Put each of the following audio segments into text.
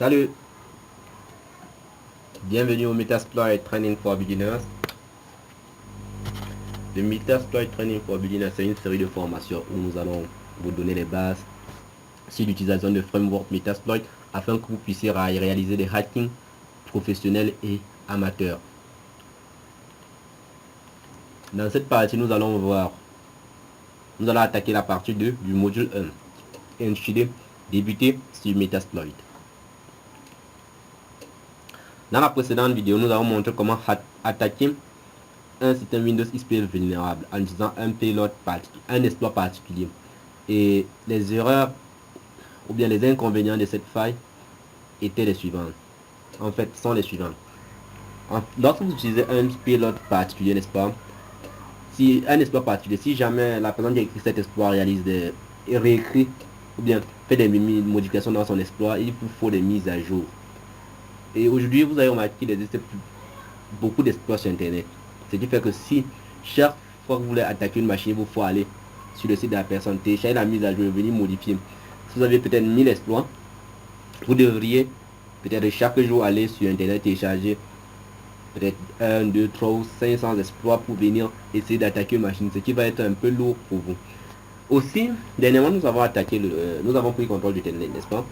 Salut, bienvenue au Metasploit Training for Beginners. Le Metasploit Training for Beginners, c'est une série de formations où nous allons vous donner les bases sur l'utilisation de framework Metasploit afin que vous puissiez réaliser des hacking professionnels et amateurs. Dans cette partie, nous allons attaquer la partie 2 du module 1 intitulé Débuter sur Metasploit. Dans la précédente vidéo, nous avons montré comment attaquer un système Windows XP vulnérable en utilisant un exploit particulier. Et les erreurs ou bien les inconvénients de cette faille étaient les suivants. En fait, sont les suivants. Lorsque vous utilisez un payload particulier, n'est-ce pas? Si un exploit particulier, si jamais la personne qui a écrit cet exploit réécrit ou bien fait des modifications dans son exploit, il vous faut des mises à jour. Et aujourd'hui, vous avez remarqué qu'il existe beaucoup d'exploits sur Internet. Ce qui fait que si chaque fois que vous voulez attaquer une machine, vous faut aller sur le site de la personne, télécharger la mise à jour, venir modifier. Si vous avez peut-être 1000 exploits, vous devriez peut-être chaque jour aller sur Internet télécharger peut-être 1, 2, 3 ou 500 exploits pour venir essayer d'attaquer une machine, ce qui va être un peu lourd pour vous. Aussi, dernièrement, nous avons pris contrôle du Internet, n'est-ce pas?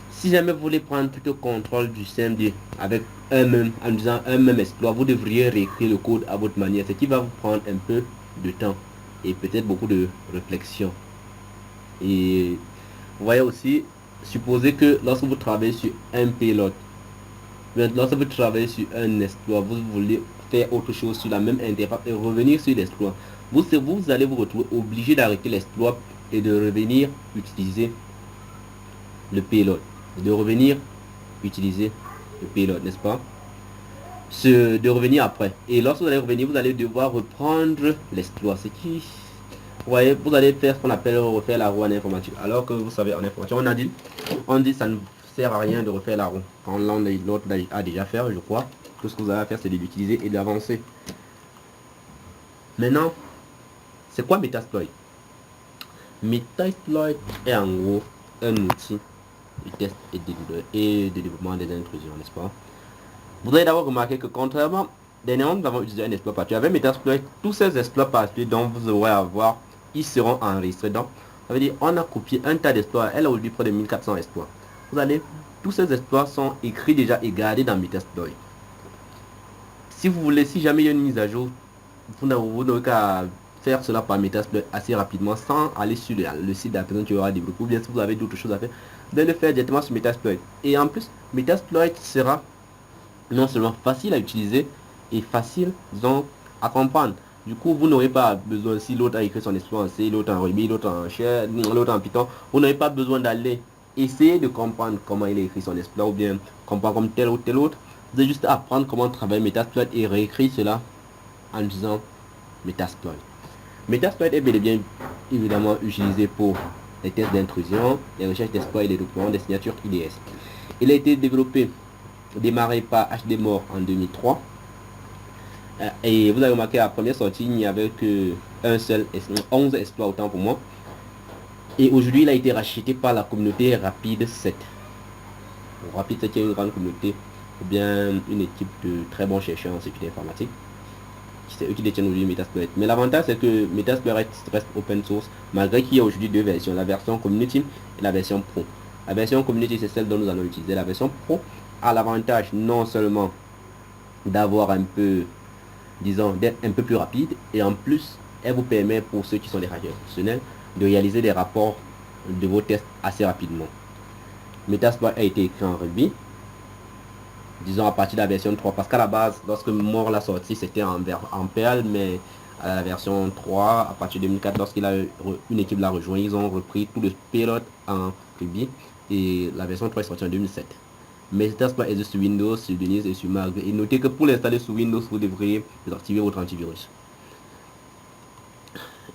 Si jamais vous voulez prendre plutôt contrôle du CMD avec en disant un même exploit, vous devriez réécrire le code à votre manière, ce qui va vous prendre un peu de temps et peut-être beaucoup de réflexion. Et vous voyez aussi, supposez que lorsque vous travaillez sur un payload, lorsque vous travaillez sur un exploit, vous voulez faire autre chose sur la même interface et revenir sur l'exploit, vous allez vous retrouver obligé d'arrêter l'exploit et de revenir utiliser le payload. N'est-ce pas? De revenir après. Et lorsque vous allez revenir, vous allez devoir reprendre l'exploit. Ce qui, vous voyez, vous allez faire ce qu'on appelle refaire la roue en informatique. Alors que vous savez, en informatique, on dit ça ne sert à rien de refaire la roue. Quand l'autre a déjà fait, je crois, tout ce que vous avez à faire, c'est de l'utiliser et d'avancer. Maintenant, c'est quoi Metasploit? Metasploit est en gros un outil de test et de développement des intrusions, n'est-ce pas? Vous avez d'abord remarqué que contrairement, dernièrement nous avons utilisé un exploit particulier. Avec Metasploit, tous ces exploits particuliers dont vous aurez à voir, ils seront enregistrés. Donc, ça veut dire on a copié un tas d'exploits. Elle a aujourd'hui près de 1400 exploits. Tous ces exploits sont écrits déjà et gardés dans Metasploit. Si vous voulez, si jamais il y a une mise à jour, vous n'aurez qu'à faire cela par Metasploit assez rapidement sans aller sur le site de la personne qui aura développé, ou bien si vous avez d'autres choses à faire, de le faire directement sur Metasploit. Et en plus, Metasploit sera non seulement facile à utiliser et facile, disons, à comprendre. Du coup, vous n'aurez pas besoin, si l'autre a écrit son exploit en C, l'autre en Ruby, l'autre en Shell, l'autre en Python, vous n'avez pas besoin d'aller essayer de comprendre comment il a écrit son exploit ou bien comprendre comme tel ou tel autre. Vous avez juste à apprendre comment travailler Metasploit et réécrire cela en disant Metasploit. Metasploit est bel et bien évidemment utilisé pour les tests d'intrusion, les recherches d'exploits et les documents des signatures IDS. Il a été démarré par HDMore en 2003. Et vous avez remarqué à la première sortie, il n'y avait que 11 exploits autant pour moi. Et aujourd'hui, il a été racheté par la communauté Rapid 7. Rapid 7 est une grande communauté, ou bien une équipe de très bons chercheurs en sécurité informatique. C'est eux qui détiennent aujourd'hui Metasploit. Mais l'avantage, c'est que Metasploit reste open source, malgré qu'il y a aujourd'hui deux versions, la version Community et la version Pro. La version Community, c'est celle dont nous allons utiliser. La version Pro a l'avantage non seulement d'avoir un peu, disons, d'être un peu plus rapide, et en plus, elle vous permet, pour ceux qui sont des hackers professionnels, de réaliser des rapports de vos tests assez rapidement. Metasploit a été écrit en Ruby, disons à partir de la version 3, parce qu'à la base, lorsque More l'a sorti, c'était en Perl, mais à la version 3, à partir de 2004, une équipe l'a rejoint, ils ont repris tout le payload en Ruby, et la version 3 est sortie en 2007. Metasploit existe sur Windows, sur Linux et sur Mac. Et notez que pour l'installer sur Windows, vous devriez désactiver votre antivirus.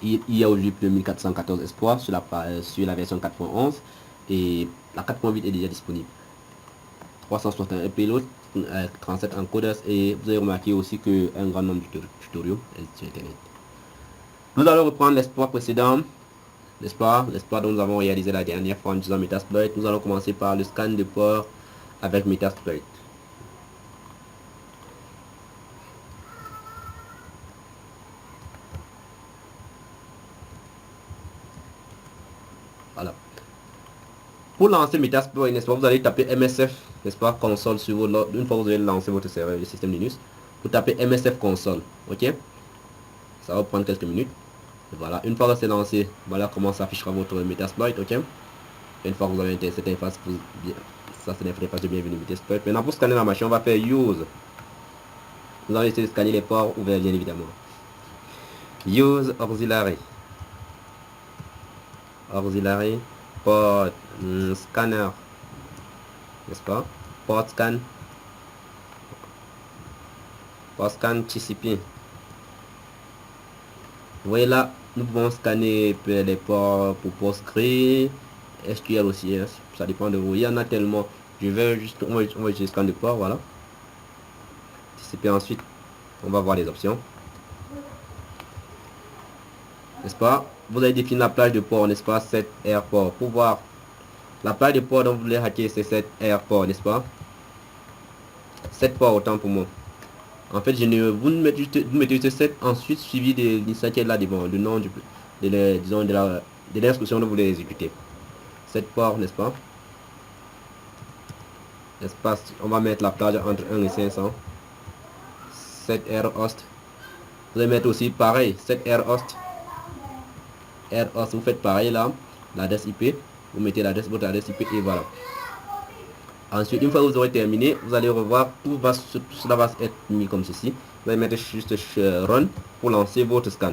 Il y a aujourd'hui plus de 1414 exploits sur la version 4.11 et la 4.8 est déjà disponible. 361 payloads, 37 encoders, et vous avez remarqué aussi qu'un grand nombre de tutoriels sur Internet. Nous allons reprendre l'exploit précédent, l'exploit dont nous avons réalisé la dernière fois en utilisant Metasploit. Nous allons commencer par le scan de port avec Metasploit. Voilà. Pour lancer Metasploit, n'est-ce pas, vous allez taper MSF, n'est-ce pas, console sur vos, une fois que vous avez lancé votre serveur du système Linux, vous tapez MSF console, ok. Ça va prendre quelques minutes. Et voilà, une fois que c'est lancé, voilà comment s'affichera votre Metasploit, ok. Une fois que vous avez cette interface, ça c'est l'interface de bienvenue Metasploit. Maintenant pour scanner la machine, on va faire Use. Vous allez essayer de scanner les ports ouverts bien évidemment. Use auxiliary. Auxiliary port scanner, n'est-ce pas? Port scan TCP. Vous voyez là, nous pouvons scanner les ports pour PostgreSQL, SQL aussi, hein, ça dépend de vous. Il y en a tellement. Je vais juste, on va utiliser scan de port, voilà. TCP, ensuite, on va voir les options. N'est-ce pas? Vous avez défini la plage de port, n'est-ce pas? 7 airport. Pour voir la plage de port dont vous voulez hacker, c'est 7 airport, n'est-ce pas? 7 ports autant pour moi. En fait, vous mettez juste 7, ensuite suivi de l'initiative là devant, le nom de l'instruction que vous voulez exécuter. 7 ports, n'est-ce pas? Espace, on va mettre la plage entre 1 et 500. 7 air host. Vous allez mettre aussi pareil, 7 air host. Air host, vous faites pareil là, l'adresse IP. Vous mettez votre adresse IP et voilà. Ensuite, une fois que vous aurez terminé, vous allez revoir, tout cela va être mis comme ceci. Vous allez mettre juste run pour lancer votre scan.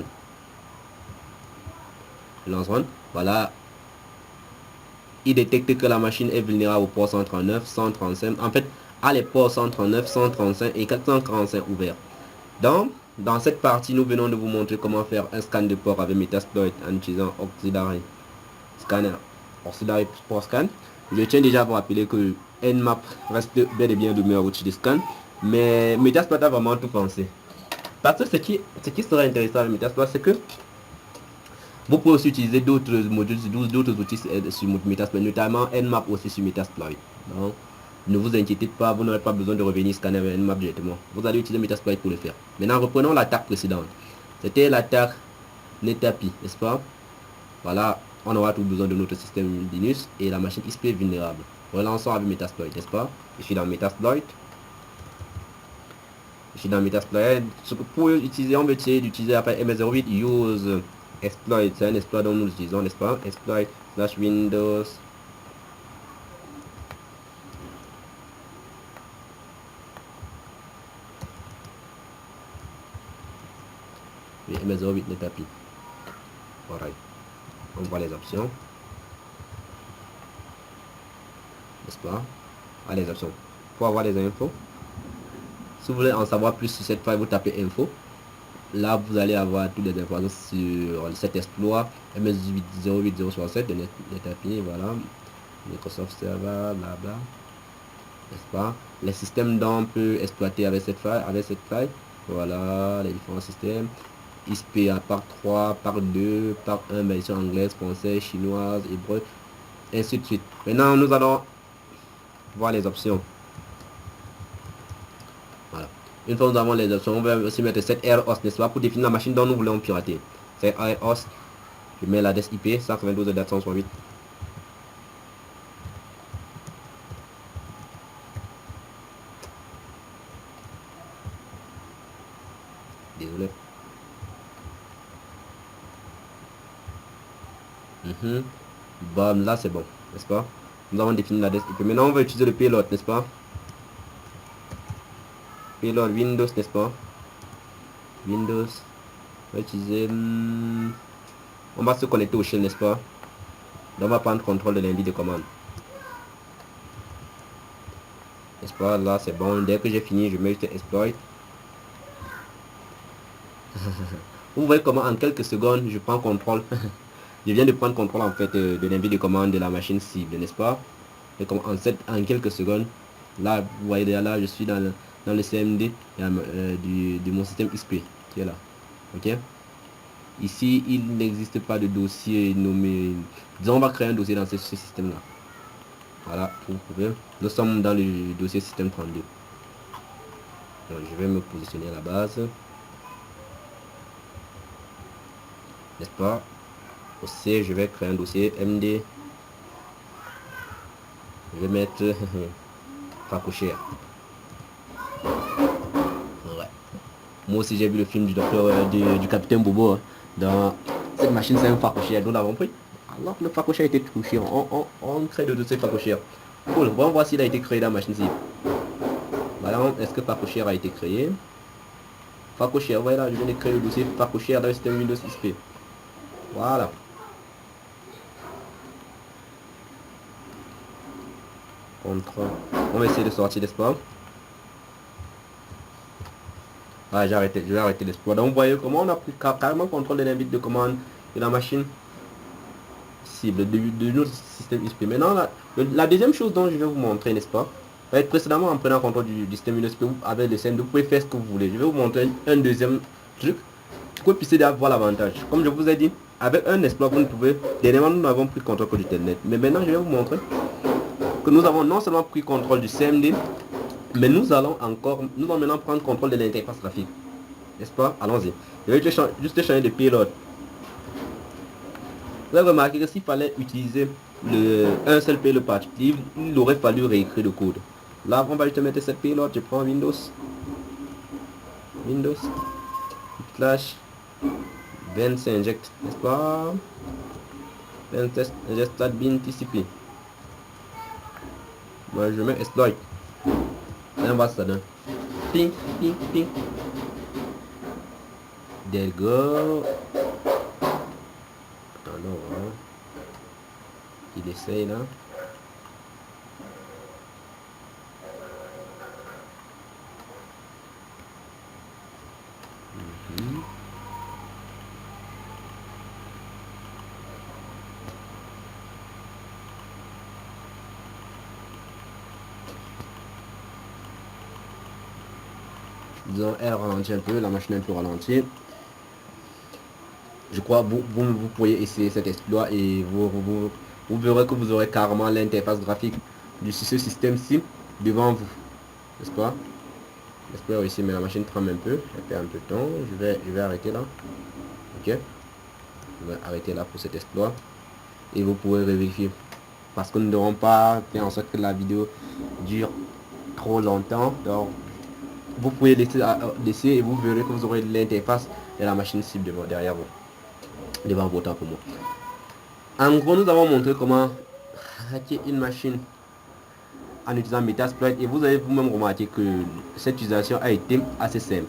Lance run, voilà. Il détecte que la machine est vulnérable au port 139, 135. En fait, à les ports 139, 135 et 445 ouverts. Donc, dans cette partie, nous venons de vous montrer comment faire un scan de port avec Metasploit en utilisant Auxiliary Scanner, Auxiliary Port Scan. Je tiens déjà à vous rappeler que Nmap reste bel et bien le meilleur outil de scan, mais Metasploit a vraiment tout pensé. Parce que ce qui serait intéressant avec Metasploit, c'est que vous pouvez aussi utiliser d'autres modules, d'autres outils sur Metasploit, notamment Nmap aussi sur Metasploit. Donc, ne vous inquiétez pas, vous n'aurez pas besoin de revenir scanner avec Nmap directement. Vous allez utiliser Metasploit pour le faire. Maintenant, reprenons l'attaque précédente. C'était l'attaque Netapi, n'est-ce pas? Voilà, on aura tout besoin de notre système Linux et la machine XP vulnérable. Relançons avec Metasploit, n'est-ce pas? Je suis dans Metasploit. Je suis dans Metasploit. Pour utiliser, on va essayer d'utiliser après MS08 use exploit. C'est un exploit dont nous utilisons, n'est-ce pas? Exploit slash Windows. Oui, MS08 Netapi. Voilà. On voit les options. N'est-ce pas? Ah, les options. Pour avoir les infos. Si vous voulez en savoir plus sur cette file, vous tapez info. Là, vous allez avoir toutes les informations sur cet exploit MS08067 de Netapi, voilà, Microsoft Server, blabla, n'est-ce pas? Les systèmes dont on peut exploiter avec cette faille, voilà, les différents systèmes. XP par 3, par 2, par 1, version anglaise, française, chinoise, hébreu, ainsi de suite. Maintenant, nous allons voir les options. Voilà. Une fois que nous avons les options, on va aussi mettre cette air host, n'est-ce pas, pour définir la machine dont nous voulons pirater. C'est air host. Je mets l'adresse IP 192.168. Désolé. Bon, là c'est bon, n'est-ce pas? Nous avons défini l'adresse IP. Maintenant, on va utiliser le payload, n'est-ce pas? Payload Windows, n'est-ce pas? Windows. On va utiliser. On va se connecter au shell, n'est-ce pas? Donc, on va prendre contrôle de l'invite de commande. N'est-ce pas? Là, c'est bon. Dès que j'ai fini, je mets juste exploit. Vous voyez comment en quelques secondes, je prends contrôle. Je viens de prendre contrôle en fait de l'invite de commande de la machine cible, n'est-ce pas? Et comme en quelques secondes, là, vous voyez déjà là, je suis dans le CMD de mon système XP qui est là. Ok? Ici, il n'existe pas de dossier nommé. Disons, on va créer un dossier dans ce système-là. Voilà, vous pouvez. Nous sommes dans le dossier système 32. Donc, je vais me positionner à la base. N'est-ce pas? Au C, je vais créer un dossier MD. Je vais mettre Facochère. Ouais. Moi aussi, j'ai vu le film du docteur du capitaine Bobo. Hein. Dans cette machine, c'est un Facochère. Nous l'avons pris. Alors que le Facochère a été touché. On crée le dossier Facochère. Cool. Bon, on va voir s'il a été créé dans la machine-ci. Voilà, est-ce que Facochère a été créé? Facochère, voilà, je viens de créer le dossier Facochère dans le système Windows XP. Voilà. On va essayer de sortir l'espoir. Ah, j'ai arrêté, je vais arrêter l'espoir. Donc, vous voyez comment on a pris carrément contrôle de l'invite de commande de la machine cible de notre système XP. Maintenant, la deuxième chose dont je vais vous montrer, n'est-ce pas? Précédemment, en prenant contrôle du système Windows XP avec le CMD, vous pouvez faire ce que vous voulez. Je vais vous montrer un deuxième truc que vous puissiez avoir l'avantage. Comme je vous ai dit, avec un exploit, vous ne pouvez. Dernièrement, nous n'avons pris contrôle que du Telnet. Mais maintenant, je vais vous montrer que nous avons non seulement pris contrôle du CMD, mais nous allons maintenant prendre contrôle de l'interface graphique. N'est-ce pas? Allons-y. Je vais juste changer de payload. Vous avez remarqué que s'il fallait utiliser un seul payload particulier, il aurait fallu réécrire le code. Là, on va juste mettre cette payload. Je prends Windows slash 25 inject, n'est-ce pas? 26 inject start bin TCP. Moi, je mets exploit. On va ça donne. Ping, ping, ping. There you go. Attends, hein. Il essaye là. Disons, elle ralentit un peu, la machine est un peu ralentie. Je crois que vous pourriez essayer cet exploit et vous verrez que vous aurez carrément l'interface graphique de ce système-ci devant vous. N'est-ce pas? J'espère ici, mais la machine tremble un peu. Elle perd un peu de temps. Je vais arrêter là. Ok. Je vais arrêter là pour cet exploit. Et vous pouvez vérifier. Parce que nous ne devons pas faire en sorte que la vidéo dure trop longtemps. Donc, vous pouvez laisser et vous verrez que vous aurez l'interface de la machine cible derrière vous. Devant votre pour moi. En gros, nous avons montré comment hacker une machine en utilisant Metasploit et vous avez vous-même remarqué que cette utilisation a été assez simple.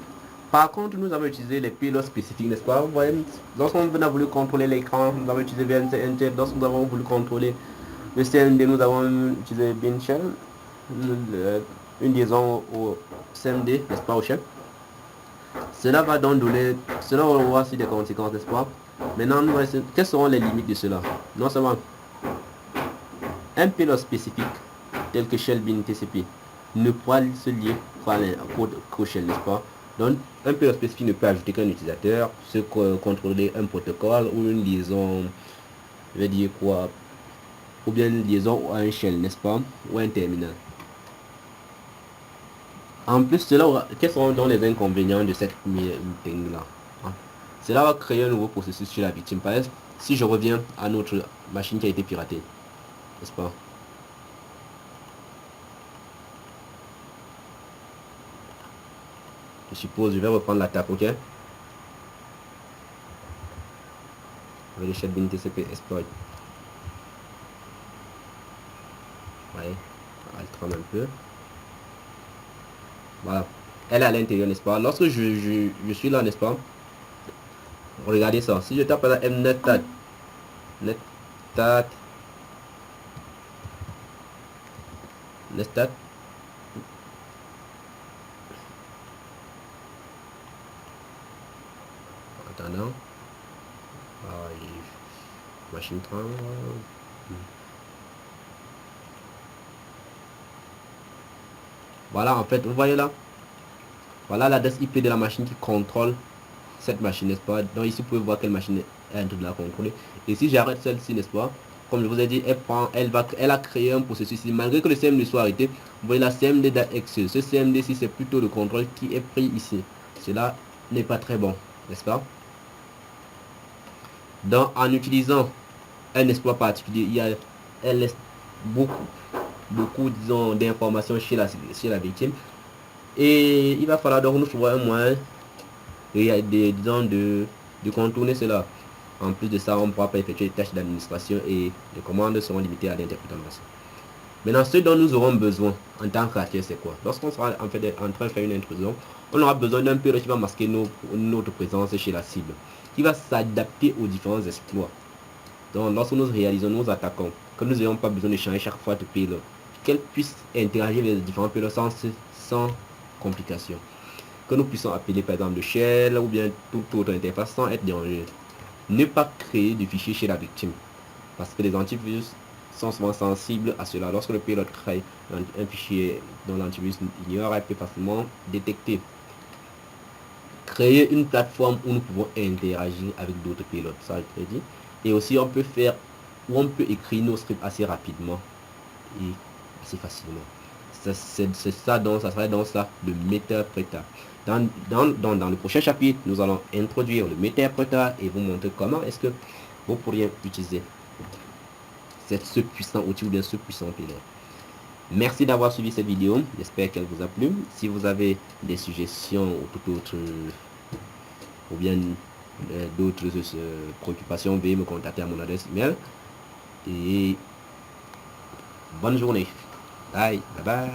Par contre, nous avons utilisé les payloads spécifiques, n'est-ce pas? Vous voyez, lorsqu'on a voulu contrôler l'écran, nous avons utilisé VNC. Lorsque nous avons voulu contrôler le CMD, nous avons utilisé Binshell, une liaison au CMD, n'est-ce pas, au chef. Cela va donc donner, cela va avoir aussi des conséquences, n'est-ce pas? Maintenant, quelles seront les limites de cela? Non seulement un payload spécifique tel que Shell bin TCP ne pourra se lier par un code Shell, n'est-ce pas? Donc, un payload spécifique ne peut ajouter qu'un utilisateur, se contrôler un protocole ou une liaison, je vais dire quoi, ou bien une liaison à un shell, n'est-ce pas, ou un terminal. En plus, quels sont donc les inconvénients de cette meeting là? Cela va créer un nouveau processus sur la victime. Par exemple, si je reviens à notre machine qui a été piratée, n'est-ce pas? Je suppose, je vais reprendre l'attaque, ok? Avec le shell bin TCP exploit. Ouais, elle tremble un peu. Voilà, elle est à l'intérieur, n'est-ce pas? Lorsque je suis là, n'est-ce pas? Regardez ça. Si je tape la mnetat, nestat, attendant, machine 30. Voilà, en fait, vous voyez là, voilà l'adresse IP de la machine qui contrôle cette machine, n'est-ce pas? Donc ici, vous pouvez voir quelle machine est en train de la contrôler. Et si j'arrête celle-ci, n'est-ce pas? comme je vous ai dit, elle a créé un processus. Malgré que le CMD soit arrêté, vous voyez la CMD.exe. Ce CMD-ci, c'est plutôt le contrôle qui est pris ici. Cela n'est pas très bon, n'est-ce pas? Donc, en utilisant un exploit particulier, elle laisse beaucoup disons, d'informations chez la victime. Et il va falloir donc nous trouver un moyen disons, de contourner cela. En plus de ça, on ne pourra pas effectuer les tâches d'administration et les commandes seront limitées à l'interprétation. Maintenant, ce dont nous aurons besoin en tant qu'hacker, c'est quoi? Lorsqu'on sera en train de faire une intrusion, on aura besoin d'un payload qui va masquer notre présence chez la cible, qui va s'adapter aux différents exploits. Donc, lorsque nous réalisons nos attaquants, que nous n'ayons pas besoin de changer chaque fois de payload, qu'elle puisse interagir avec les différents payloads sans complication. Que nous puissions appeler par exemple le shell ou bien toute autre interface sans être dérangé. Ne pas créer de fichiers chez la victime, parce que les antivirus sont souvent sensibles à cela. Lorsque le payload crée un fichier dont l'antivirus ignore, il peut facilement détecter. Créer une plateforme où nous pouvons interagir avec d'autres payloads, ça je dit. Et aussi on peut écrire nos scripts assez rapidement et assez facilement. C'est ça, donc ça serait dans ça le MetaPreta. Dans le prochain chapitre, nous allons introduire le MetaPreta et vous montrer comment est-ce que vous pourriez utiliser ce puissant outil ou bien ce puissant payload. Merci d'avoir suivi cette vidéo, j'espère qu'elle vous a plu. Si vous avez des suggestions ou tout autre ou bien d'autres préoccupations, veuillez me contacter à mon adresse email et bonne journée. Bye bye.